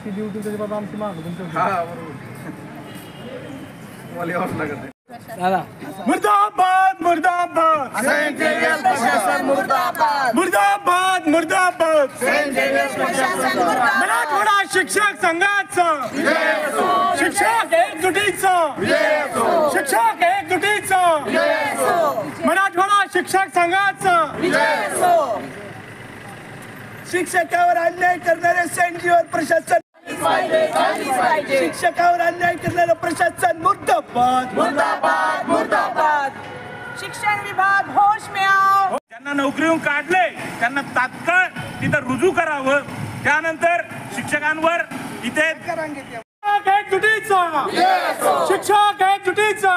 आमची ड्युटी त्याच्या बाबा आमची मागं तुमच्या हा बरोबर मला यावंच लागत आहे. मुर्दाबाद मुर्दाबाद सेंट जेवियर्स प्रशासन मुर्दाबाद मुर्दाबाद मुर्दाबाद सेंट जेवियर्स प्रशासन मुर्दाबाद मराठवाडा शिक्षक संघाचं शिक्षक एकजुटीचं शिक्षक एकजुटीचं मराठवाडा शिक्षक संघाचं शिक्षकावर अन्याय करणारे सेंट जेवियर्स प्रशासन शिक्षकावर अन्याय करणारे प्रशासन मुर्दाबाद मुर्दाबाद मुर्दाबाद शिक्षण विभाग होश में आओ. ज्यांना नोकरीहून काढले त्यांना तात्काळ तिथं रुजू करावं. त्यानंतर शिक्षकांवर इथे एकजुटीचा शिक्षक एकजुटीचा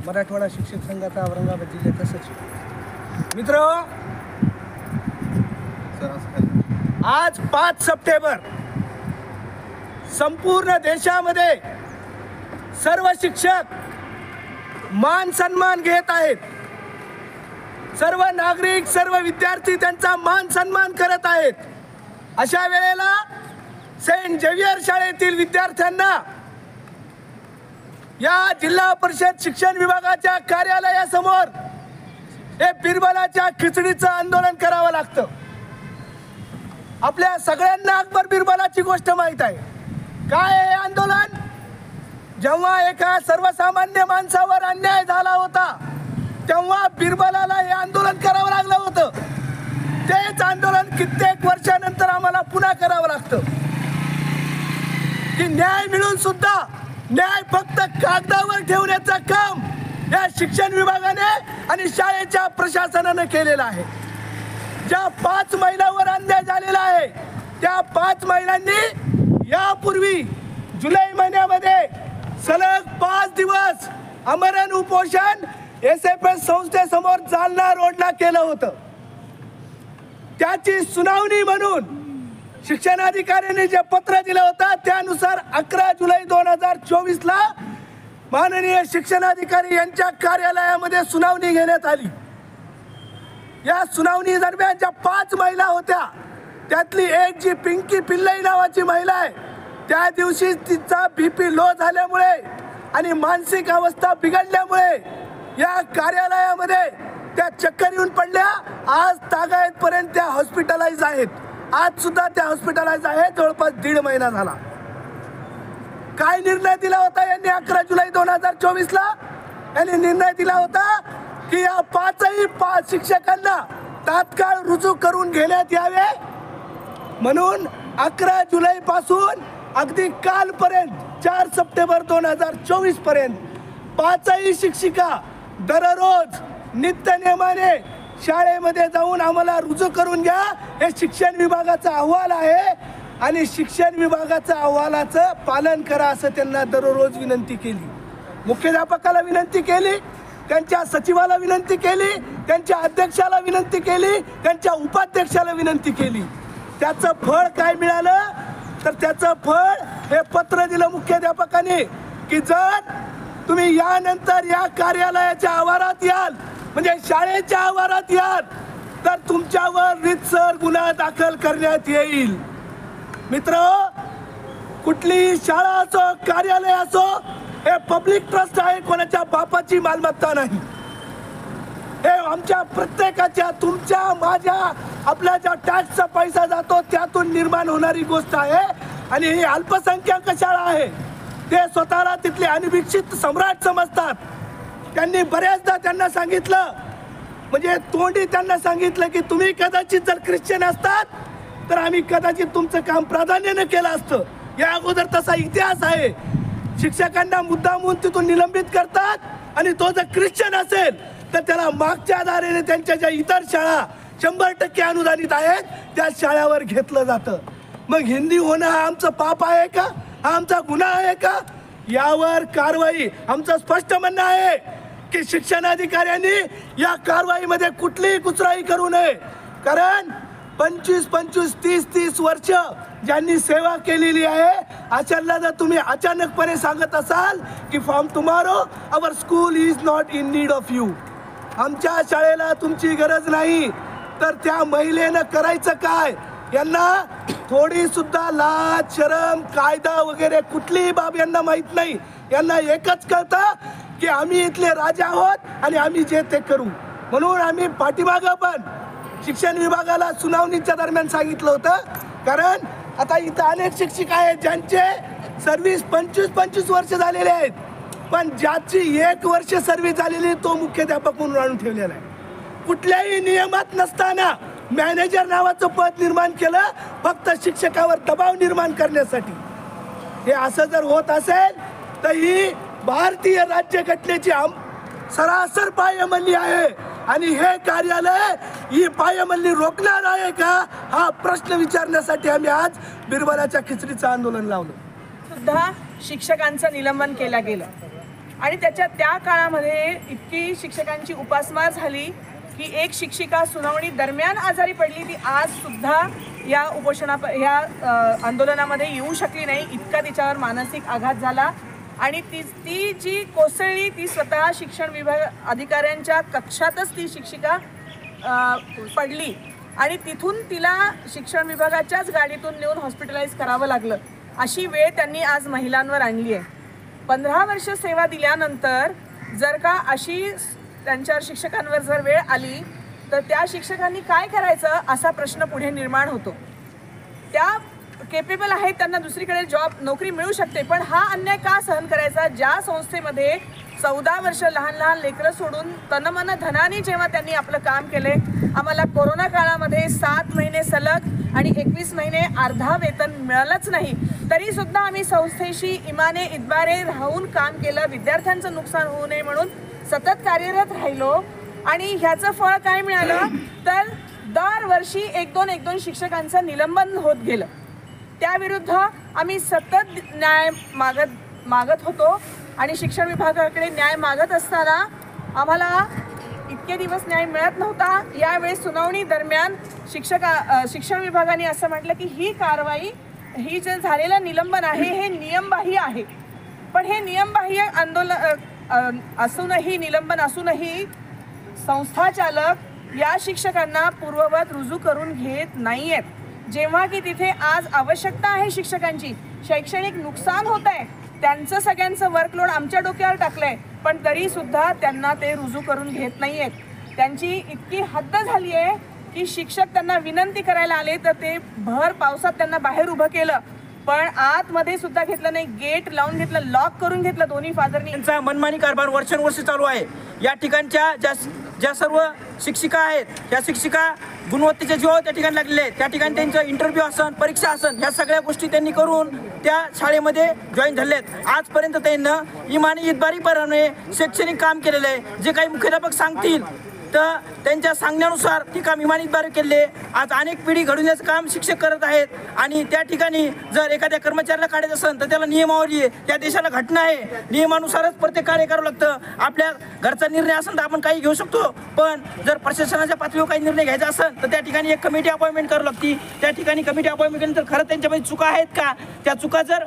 मराठवाडा शिक्षक संघाचा औरंगाबाद जिल्ह्याचा सचिव. मित्र, आज 5 सप्टेंबर संपूर्ण देशामध्ये सर्व शिक्षक मान सन्मान घेत आहेत. सर्व नागरिक सर्व विद्यार्थी त्यांचा मान सन्मान करत आहेत. अशा वेळेला सेंट जेवियर शाळेतील विद्यार्थ्यांना या जिल्हा परिषद शिक्षण विभागाच्या कार्यालयासमोर हे बिरबलाच्या खिचडीचं आंदोलन करावं लागतं. आपल्या सगळ्यांना अकबर बिरबलाची गोष्ट माहीत आहे. काय आहे आंदोलन? जेव्हा एका सर्वसामान्य माणसावर अन्याय झाला होता तेव्हा बिरबलाला हे आंदोलन करावं लागलं होतं. तेच आंदोलन कित्येक वर्षानंतर आम्हाला पुन्हा करावं लागतं की न्याय मिळून सुद्धा न्याय फक्त कागदावर ठेवण्याचं काम या शिक्षण विभागाने आणि शाळेच्या प्रशासनाने केलेलं आहे. ज्या 5 महिलांवर अन्याय झालेला आहे त्या 5 महिलांनी यापूर्वी जुलै महिन्यामध्ये सलग 5 दिवस आमरण उपोषण SFS संस्थेसमोर जालना रोडला केलं होतं. त्याची सुनावणी म्हणून शिक्षणाधिकाऱ्यांनी जे पत्र दिलं होतं त्यानुसार 11 जुलै 2024 ला माननीय शिक्षणाधिकारी यांच्या कार्यालयामध्ये सुनावणी घेण्यात आली. या सुनावणी दरम्यान ज्या 5 महिला होत्या त्यातली एक जी पिंकी पिल्लाई नावाची महिला आहे त्या दिवशी तिचा BP लो झाल्यामुळे आणि मानसिक अवस्था बिघडल्यामुळे या कार्यालयामध्ये त्या चक्कर येऊन पडल्या. आज तागायतपर्यंत त्या हॉस्पिटलाइज आहेत. आज सुद्धा त्या हॉस्पिटलाइज आहेत. जवळपास 1.5 महिना झाला. काय निर्णय दिला होता यांनी 11 जुलै 2024 ला? यांनी निर्णय दिला होता की या 5 शिक्षकांना तात्काळ रुजू करून घेण्यात यावे म्हणून 11 जुलै पासून अगदी कालपर्यंत 4 सप्टेंबर 2024 पर्यंत 5 शिक्षिका दररोज नित्य नियमाने शाळेमध्ये जाऊन आम्हाला रुजू करून घ्या हे शिक्षण विभागाचा अहवाल आहे आणि शिक्षण विभागाच्या अहवालाचं पालन करा असं त्यांना दररोज विनंती केली. मुख्याध्यापकाला विनंती केली, त्यांच्या सचिवाला विनंती केली, त्यांच्या अध्यक्षाला विनंती केली, त्यांच्या उपाध्यक्षाला विनंती केली. त्याचं फळ काय मिळालं तर त्याचं फळ हे पत्र दिलं मुख्याध्यापकाने की जर तुम्ही यानंतर या कार्यालयाच्या आवारात याल म्हणजे शाळेच्या आवारात याल तर तुमच्यावर रीतसर गुन्हा दाखल करण्यात येईल. मित्र, कुठलीही शाळा असो कार्यालय असो हे पब्लिक ट्रस्ट आहे. कोणाच्या बापाची मालमत्ता नाही. हे आमच्या प्रत्येकाच्या तुमच्या माझ्या आपल्या ज्या टॅक्सचा पैसा जातो त्यातून निर्माण होणारी गोष्ट आहे आणि ही अल्पसंख्याक शाळा आहे. ते स्वतःला तिथले अनभिक्षित सम्राट समजतात. त्यांनी बऱ्याचदा त्यांना सांगितलं म्हणजे तोंडी त्यांना सांगितलं की तुम्ही कदाचित जर ख्रिश्चन असतात तर आम्ही कदाचित तुमचं काम प्राधान्याने केलं असतं. या अगोदर तसा इतिहास आहे. शिक्षकांना मुद्दामून तिथून निलंबित करतात आणि तो जर ख्रिश्चन असेल तर त्याला मागच्या आधाराने त्यांच्या ज्या इतर शाळा 100% अनुदानित आहेत त्या शाळावर घेतलं जातं. मग हिंदी होणं हा आमचं पाप आहे का? हा आमचा गुन्हा आहे का? यावर कारवाई आमचं स्पष्ट म्हणणं आहे की शिक्षणाधिकाऱ्यांनी या कारवाईमध्ये कुठलीही कुचराई करू नये. कारण 25-25, 30-30 वर्ष ज्यांनी सेवा केलेली आहे अशांना जर तुम्ही अचानकपणे सांगत असाल की from tomorrow our school is not in need of you, आमच्या शाळेला तुमची गरज नाही, तर त्या महिलेनं करायचं काय? यांना थोडी सुद्धा लाज शरम कायदा वगैरे कुठलीही बाब यांना माहीत नाही. यांना एकच कळतं की आम्ही इथले राजा आहोत आणि आम्ही जे ते करू. म्हणून आम्ही पाठीमागं पण शिक्षण विभागाला सुनावणीच्या दरम्यान सांगितलं होतं, कारण आता इथं अनेक शिक्षक आहेत ज्यांचे सर्व्हिस 25-25 वर्ष झालेले आहेत, पण ज्याची 1 वर्ष सर्व्हिस झालेली तो मुख्याध्यापक म्हणून आणून ठेवलेला आहे. कुठल्याही नियमात नसताना मॅनेजर नावाचं पद निर्माण केलं फक्त शिक्षकावर दबाव निर्माण करण्यासाठी. हे असं जर होत असेल तर ही भारतीय राज्यघटनेची सरासर पायमल्ली आहे आणि हे कार्यालय ही पायमल्ली रोखणार आहे का हा प्रश्न विचारण्यासाठी आम्ही आज बिरबलाच्या खिचडीचं आंदोलन लावलं. सुद्धा शिक्षकांचं निलंबन केलं गेलं आणि त्या काळामध्ये इतकी शिक्षकांची उपासमार झाली की एक शिक्षिका सुनावणी दरम्यान आजारी पडली. ती आज सुद्धा या आंदोलनामध्ये येऊ शकली नाही. इतका तिच्यावर मानसिक आघात झाला आणि ती जी कोसळली ती स्वतः शिक्षण विभाग अधिकाऱ्यांच्या कक्षातच ती शिक्षिका पडली आणि तिथून तिला शिक्षण विभागाच्याच गाडीतून नेऊन हॉस्पिटलाइज करावं लागलं. अशी वेळ त्यांनी आज महिलांवर आणली आहे. 15 वर्ष सेवा दिल्यानंतर जर का अशी त्यांच्यावर शिक्षकांवर जर वेळ आली तर त्या शिक्षकांनी काय करायचं असा प्रश्न पुढे निर्माण होतो. त्या केपेबल आहेत, त्यांना दुसरीकडे नोकरी मिळू शकते, पण हा अन्याय का सहन करायचा? ज्या संस्थेमध्ये 14 वर्ष लहान लेकरं सोडून तनमन धनाने जेव्हा त्यांनी आपलं काम केले, आम्हाला कोरोना काळामध्ये 7 महिने सलग आणि 21 महिने अर्धा वेतन मिळालंच नाही, तरी सुद्धा आम्ही संस्थेशी इमाने इतबारे राहून काम केलं. विद्यार्थ्यांचं नुकसान होऊ नये म्हणून सतत कार्यरत राहिलो आणि ह्याचं फळ काय मिळालं तर दरवर्षी 1-2 शिक्षकांचं निलंबन होत गेलं. त्याविरुद्ध आम्ही सतत न्याय मागत होतो आणि शिक्षण विभागाकडे न्याय मागत असताना आम्हाला इतके दिवस न्याय मिळत नव्हता. यावेळेस सुनावणी दरम्यान शिक्षण विभागाने असं म्हटलं की ही कारवाई ही जे झालेलं निलंबन आहे हे नियमबाह्य आहे. पण हे नियमबाह्य निलंबन असूनही संस्थाचालक या शिक्षकांना पूर्ववत रुजू करून घेत नाहीयेत. जेव्हा की तिथे आज आवश्यकता आहे शिक्षकांची, शैक्षणिक नुकसान होत आहे, त्यांचं सगळ्यांचं वर्कलोड आमच्या डोक्यावर टाकलंय, पण तरी सुद्धा त्यांना ते रुजू करून घेत नाहीयेत. त्यांची इतकी हद्द झाली आहे की शिक्षक त्यांना विनंती करायला आले तर ते भर पावसात त्यांना बाहेर उभं केलं, पण आतमध्ये सुद्धा घेतलं नाही, गेट लावून घेतलं, लॉक करून घेतलं दोन्ही फादरनी. त्यांचा मनमानी कारभार वर्षानुवर्ष चालू आहे. या ठिकाणच्या ज्या सर्व शिक्षिका आहेत त्या शिक्षिका गुणवत्तेच्या जीवावर त्या ठिकाणी लागलेले आहेत. त्या ठिकाणी त्यांचं इंटरव्ह्यू असन, परीक्षा असन, ह्या सगळ्या गोष्टी त्यांनी करून त्या शाळेमध्ये जॉईन झाले आहेत. आजपर्यंत त्यांना इमानी इतबारीपणाने शैक्षणिक काम केलेलं आहे. जे काही मुख्याध्यापक सांगतील तर त्यांच्या सांगण्यानुसार ती काम इमानीतबारी केले. आज अनेक पिढी घडवण्याचं काम शिक्षक करत आहेत आणि त्या ठिकाणी जर एखाद्या कर्मचाऱ्याला काढायचं असेल तर त्याला नियमावली आहे, त्या देशाला घटना आहे, नियमानुसारच प्रत्येक कार्य करावं लागतं. आपल्या घरचा निर्णय असेल तर आपण काही घेऊ शकतो, पण जर प्रशासनाच्या पातळीवर काही निर्णय घ्यायचा असेल तर त्या ठिकाणी एक कमिटी अपॉइंटमेंट करावी लागते. त्या ठिकाणी कमिटी अपॉइंटमेंट केल्यानंतर खरं त्यांच्यामध्ये चुका आहेत का, त्या चुका जर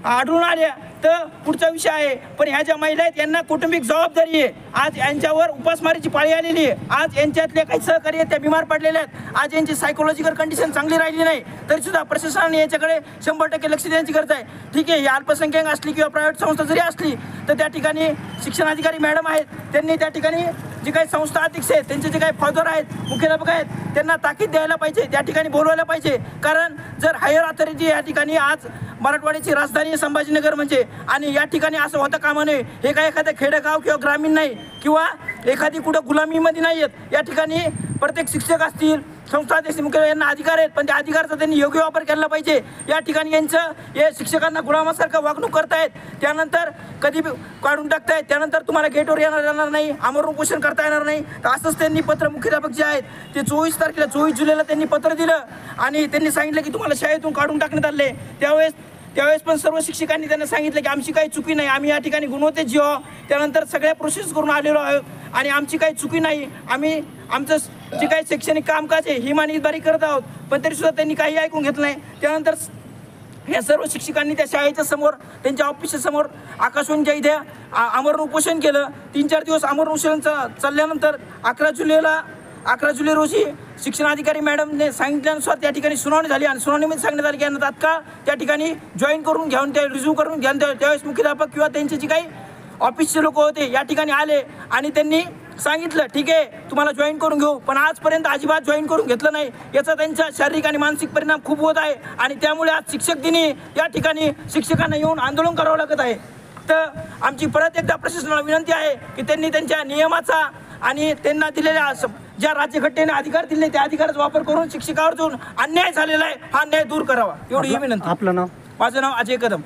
आढळून आल्या तर पुढचा विषय आहे. पण ह्या ज्या महिला आहेत यांना कौटुंबिक जबाबदारी आहे. आज यांच्यावर उपासमारीची पाळी आलेली आहे. आज यांच्यातले काही सहकारी आहेत त्या बिमार पडलेल्या आहेत. आज यांची सायकोलॉजिकल कंडिशन चांगली राहिली नाही, तरी सुद्धा प्रशासनाने याच्याकडे 100% लक्ष देण्याची गरज आहे. ठीक आहे, ही अल्पसंख्याक असली किंवा प्रायव्हेट संस्था जरी असली तर त्या ठिकाणी शिक्षणाधिकारी मॅडम आहेत, त्यांनी त्या ठिकाणी जे काही संस्था अध्यक्ष आहेत, त्यांचे जे काही फादर आहेत, मुख्याध्यापक आहेत, त्यांना ताकीद द्यायला पाहिजे, त्या ठिकाणी बोलवायला पाहिजे. कारण जर हायर अथॉरिटी या ठिकाणी आज मराठवाड्याची राजधानी संभाजीनगर म्हणजे, आणि या ठिकाणी असं होतं कामा नये. हे काय एखादं खेडेगाव किंवा ग्रामीण नाही किंवा एखादी कुठं गुलामीमध्ये नाही आहेत. या ठिकाणी प्रत्येक शिक्षक असतील, संस्था अध्यक्ष, मुख्य यांना अधिकार आहेत, पण त्या अधिकाराचा त्यांनी योग्य वापर केला पाहिजे. या ठिकाणी हे शिक्षकांना गुलामासारखं वागणूक करतायत, त्यानंतर कधी काढून टाकतायत, त्यानंतर तुम्हाला गेटवर येणार नाही, आमरण उपोषण करता येणार नाही. तर असंच त्यांनी पत्र मुख्याध्यापक जे आहेत ते 24 जुलैला त्यांनी पत्र दिलं आणि त्यांनी सांगितलं की तुम्हाला शाळेतून काढून टाकण्यात आले. त्यावेळेस पण सर्व शिक्षकांनी त्यांना सांगितलं की आमची काही चुकी नाही, आम्ही या ठिकाणी गुणवत्तेत जीवा, त्यानंतर सगळ्या प्रोसेस करून आलेलो आहोत आणि आमची काही चुकी नाही, आम्ही आमचं जे काही शैक्षणिक कामकाज आहे ही मानितबारी करत आहोत. पण तरीसुद्धा त्यांनी काही ऐकून घेतलं नाही. त्यानंतर या सर्व शिक्षकांनी त्या शाळेच्या समोर, त्यांच्या ऑफिसच्या समोर आकाशवाणीच्या इथे आमरण उपोषण केलं. 3-4 दिवस आमरण उपोषण चालल्यानंतर 11 जुलैला 11 जुलै रोजी शिक्षणाधिकारी मॅडमने सांगितल्यानुसार त्या ठिकाणी सुनावणी झाली आणि सुनावणीमध्ये सांगण्यात आले की यांना तात्काळ त्या ठिकाणी जॉईन करून घ्यावून ते रिझ्यू करून घ्या. त्यावेळेस मुख्याध्यापक किंवा त्यांचे जे काही ऑफिसचे लोक होते या ठिकाणी आले आणि त्यांनी सांगितलं ठीक आहे तुम्हाला जॉईन करून घेऊ, पण आजपर्यंत अजिबात जॉईन करून घेतलं नाही. याचा त्यांचा शारीरिक आणि मानसिक परिणाम खूप होत आहे आणि त्यामुळे आज शिक्षक दिनी या ठिकाणी शिक्षकांना येऊन आंदोलन करावं लागत आहे. तर आमची परत एकदा प्रशासनाला विनंती आहे की त्यांनी त्यांच्या नियमाचा आणि त्यांना दिलेल्या ज्या राज्यघटनेने अधिकार दिले त्या अधिकाराचा वापर करून शिक्षकावर जो अन्याय झालेला आहे हा अन्याय दूर करावा, एवढी ही विनंती. आपलं नाव? माझं नाव अजय कदम.